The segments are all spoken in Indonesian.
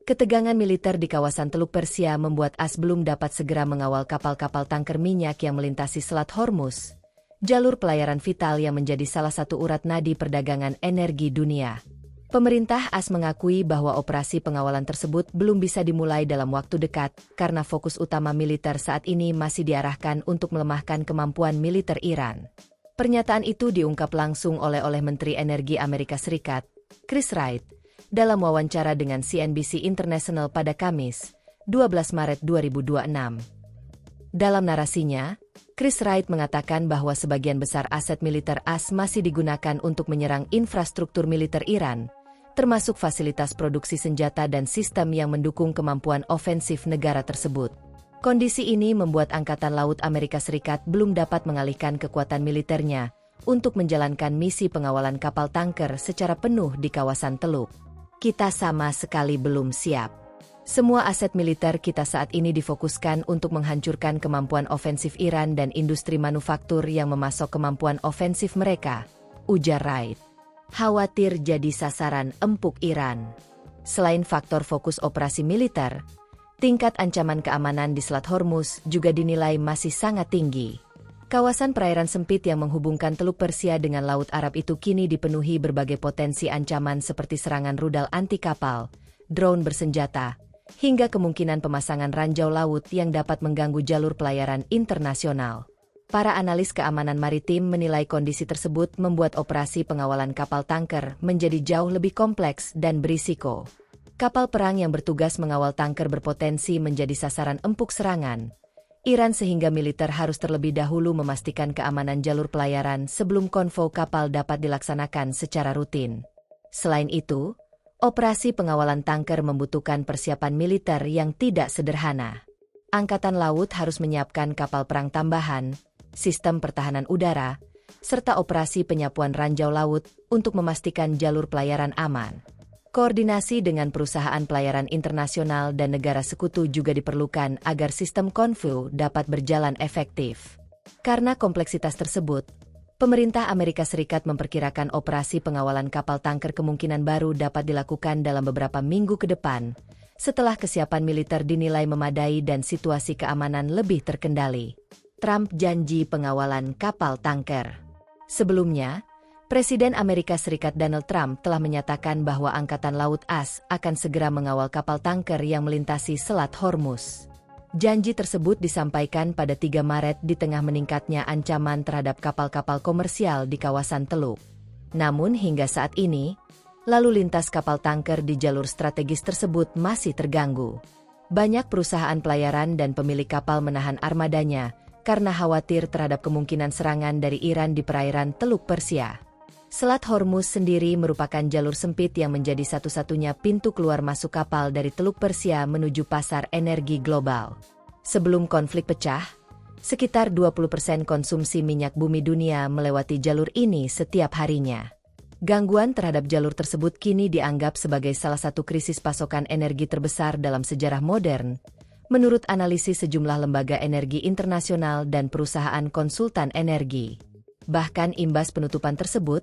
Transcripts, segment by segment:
Ketegangan militer di kawasan Teluk Persia membuat AS belum dapat segera mengawal kapal-kapal tanker minyak yang melintasi Selat Hormuz, jalur pelayaran vital yang menjadi salah satu urat nadi perdagangan energi dunia. Pemerintah AS mengakui bahwa operasi pengawalan tersebut belum bisa dimulai dalam waktu dekat karena fokus utama militer saat ini masih diarahkan untuk melemahkan kemampuan militer Iran. Pernyataan itu diungkap langsung oleh Menteri Energi Amerika Serikat, Chris Wright, dalam wawancara dengan CNBC International pada Kamis, 12 Maret 2026. Dalam narasinya, Chris Wright mengatakan bahwa sebagian besar aset militer AS masih digunakan untuk menyerang infrastruktur militer Iran, termasuk fasilitas produksi senjata dan sistem yang mendukung kemampuan ofensif negara tersebut. Kondisi ini membuat Angkatan Laut Amerika Serikat belum dapat mengalihkan kekuatan militernya untuk menjalankan misi pengawalan kapal tanker secara penuh di kawasan Teluk. Kita sama sekali belum siap. Semua aset militer kita saat ini difokuskan untuk menghancurkan kemampuan ofensif Iran dan industri manufaktur yang memasok kemampuan ofensif mereka, ujar Wright. Khawatir jadi sasaran empuk Iran. Selain faktor fokus operasi militer, tingkat ancaman keamanan di Selat Hormuz juga dinilai masih sangat tinggi. Kawasan perairan sempit yang menghubungkan Teluk Persia dengan Laut Arab itu kini dipenuhi berbagai potensi ancaman seperti serangan rudal anti kapal, drone bersenjata, hingga kemungkinan pemasangan ranjau laut yang dapat mengganggu jalur pelayaran internasional. Para analis keamanan maritim menilai kondisi tersebut membuat operasi pengawalan kapal tanker menjadi jauh lebih kompleks dan berisiko. Kapal perang yang bertugas mengawal tanker berpotensi menjadi sasaran empuk serangan Iran sehingga militer harus terlebih dahulu memastikan keamanan jalur pelayaran sebelum konvoi kapal dapat dilaksanakan secara rutin. Selain itu, operasi pengawalan tanker membutuhkan persiapan militer yang tidak sederhana. Angkatan Laut harus menyiapkan kapal perang tambahan, sistem pertahanan udara, serta operasi penyapuan ranjau laut untuk memastikan jalur pelayaran aman. Koordinasi dengan perusahaan pelayaran internasional dan negara sekutu juga diperlukan agar sistem konvoi dapat berjalan efektif. Karena kompleksitas tersebut, pemerintah Amerika Serikat memperkirakan operasi pengawalan kapal tanker kemungkinan baru dapat dilakukan dalam beberapa minggu ke depan, setelah kesiapan militer dinilai memadai dan situasi keamanan lebih terkendali. Trump janji pengawalan kapal tanker. Sebelumnya, Presiden Amerika Serikat Donald Trump telah menyatakan bahwa Angkatan Laut AS akan segera mengawal kapal tanker yang melintasi Selat Hormuz. Janji tersebut disampaikan pada 3 Maret di tengah meningkatnya ancaman terhadap kapal-kapal komersial di kawasan Teluk. Namun hingga saat ini, lalu lintas kapal tanker di jalur strategis tersebut masih terganggu. Banyak perusahaan pelayaran dan pemilik kapal menahan armadanya karena khawatir terhadap kemungkinan serangan dari Iran di perairan Teluk Persia. Selat Hormuz sendiri merupakan jalur sempit yang menjadi satu-satunya pintu keluar masuk kapal dari Teluk Persia menuju pasar energi global. Sebelum konflik pecah, sekitar 20% konsumsi minyak bumi dunia melewati jalur ini setiap harinya. Gangguan terhadap jalur tersebut kini dianggap sebagai salah satu krisis pasokan energi terbesar dalam sejarah modern, menurut analisis sejumlah lembaga energi internasional dan perusahaan konsultan energi. Bahkan imbas penutupan tersebut,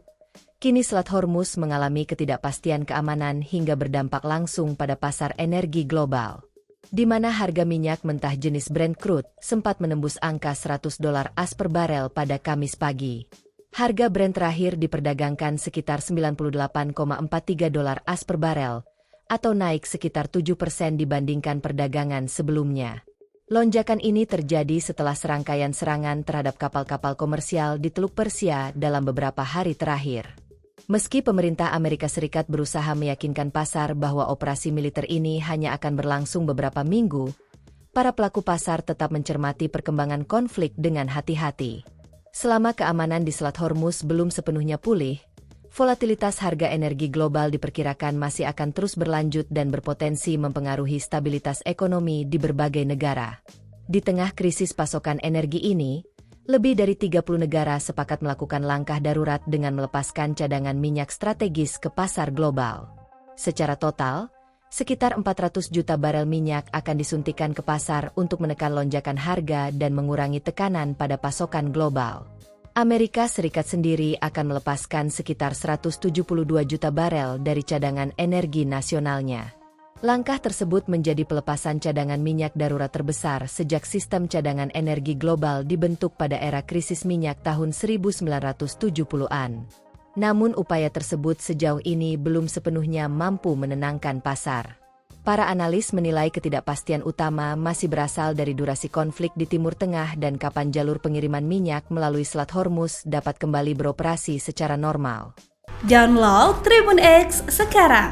kini Selat Hormuz mengalami ketidakpastian keamanan hingga berdampak langsung pada pasar energi global, di mana harga minyak mentah jenis Brent crude sempat menembus angka $100 AS per barel pada Kamis pagi. Harga Brent terakhir diperdagangkan sekitar $98,43 AS per barel, atau naik sekitar 7% dibandingkan perdagangan sebelumnya. Lonjakan ini terjadi setelah serangkaian serangan terhadap kapal-kapal komersial di Teluk Persia dalam beberapa hari terakhir. Meski pemerintah Amerika Serikat berusaha meyakinkan pasar bahwa operasi militer ini hanya akan berlangsung beberapa minggu, para pelaku pasar tetap mencermati perkembangan konflik dengan hati-hati. Selama keamanan di Selat Hormuz belum sepenuhnya pulih, volatilitas harga energi global diperkirakan masih akan terus berlanjut dan berpotensi mempengaruhi stabilitas ekonomi di berbagai negara. Di tengah krisis pasokan energi ini, lebih dari 30 negara sepakat melakukan langkah darurat dengan melepaskan cadangan minyak strategis ke pasar global. Secara total, sekitar 400 juta barel minyak akan disuntikan ke pasar untuk menekan lonjakan harga dan mengurangi tekanan pada pasokan global. Amerika Serikat sendiri akan melepaskan sekitar 172 juta barel dari cadangan energi nasionalnya. Langkah tersebut menjadi pelepasan cadangan minyak darurat terbesar sejak sistem cadangan energi global dibentuk pada era krisis minyak tahun 1970-an. Namun upaya tersebut sejauh ini belum sepenuhnya mampu menenangkan pasar. Para analis menilai ketidakpastian utama masih berasal dari durasi konflik di Timur Tengah dan kapan jalur pengiriman minyak melalui Selat Hormuz dapat kembali beroperasi secara normal. Download Tribun X sekarang,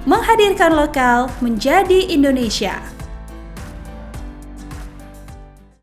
menghadirkan lokal menjadi Indonesia.